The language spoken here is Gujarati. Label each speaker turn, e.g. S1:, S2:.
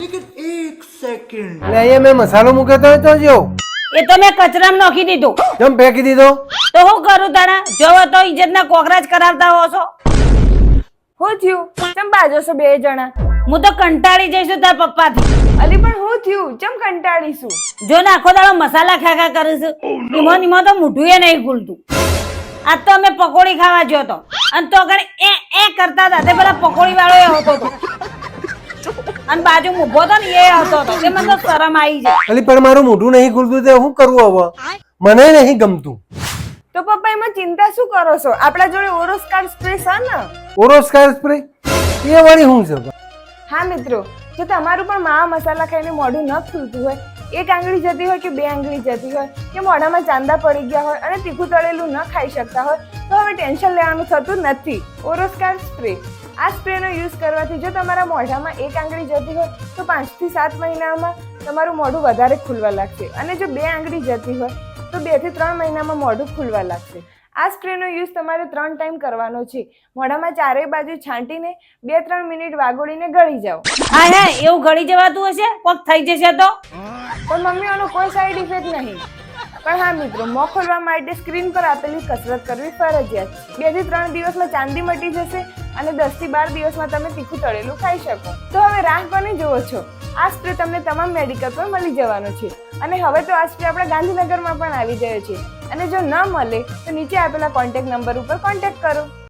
S1: એટલે અહીંયા મેં મસાલો મૂક્યો તો જો
S2: એ તો મેં કચરામાં નાખી દીધું.
S1: કેમ ફેંકી દીધો?
S2: તો હું કરું તાણા? જોવો તો ઇજ્જતના કોકરાજ કરાવતા હો છો.
S3: હું થયું? ચમ બાજો છો બે જણા?
S2: હું તો કંટાળી જઈશું તાર પપ્પાથી.
S3: અલી પણ હું થયું? ચમ કંટાળીશું?
S2: જો ને આખો દાડો મસાલા ખાખા કરીશું. ઈમો તો મોઢું એ નહીં ખુલતું. આજ તો અમે પકોડી ખાવા ગયો તો અને તો આગળ એ કરતા હતા તે પેલા પકોડી વાળો એ હતો તો અને બાજુ ઊભો હતો ને એ હતો તો તે મને તો શરમ આવી જાય.
S1: અલી પણ મારું મોઢું નહીં ખુલતું તે હું કરવું હવે? મને નહીં ગમતું.
S3: તો પપ્પા એમાં ચિંતા શું કરો છો? આપણા જોડે ઓરોસ્કાર સ્પ્રે છે ને?
S1: ઓરોસ્કાર સ્પ્રે એ વાળી શું છે?
S3: હા મિત્રો, જો તમારું પણ માવા મસાલા ખાઈને મોઢું ન ખુલતું હોય, એક આંગળી જતી હોય કે બે આંગળી જતી હોય કે મોઢામાં ચાંદા પડી ગયા હોય અને તીખું તળેલું ન ખાઈ શકતા હોય તો હવે ટેન્શન લેવાનું થતું નથી. ઓરોસ્કાર સ્પ્રે, આ સ્પ્રેનો યુઝ કરવાથી જો તમારા મોઢામાં એક આંગળી જતી હોય તો 5 થી 7 મહિનામાં તમારું મોઢું વધારે ખુલવા લાગશે અને જો બે આંગળી જતી હોય તો 2 થી 3 મહિનામાં મોઢું ખુલવા લાગશે. આ સ્પ્રેનો યુઝ તમારે 3 ટાઈમ કરવાનો છે. મોઢામાં ચારેય બાજુ છાંટીને 2-3 મિનિટ વાગોળીને ગળી જાઓ.
S2: હા એવું ગળી જવાતું હશે? કોક થઈ જશે તો?
S3: પણ મમ્મી આનો કોઈ સાઈડ ઇફેક્ટ નહીં. પણ હા મિત્રો, મોં ખોલવા માટે સ્ક્રીન પર આપેલી કસરત કરવી ફરજિયાત. 2 થી 3 દિવસમાં ચાંદી મટી જશે અને 10 થી 12 દિવસમાં તમે તીખું તળેલું ખાઈ શકો. તો હવે રાહ કોની જુઓ છો? આ સ્પ્રે તમને તમામ મેડિકલ પર મળી જવાનો છે અને હવે તો આ સ્પ્રે આપણા ગાંધીનગરમાં પણ આવી ગયો છે અને જો ન મળે તો નીચે આપેલા કોન્ટેક્ટ નંબર ઉપર કોન્ટેક્ટ કરો.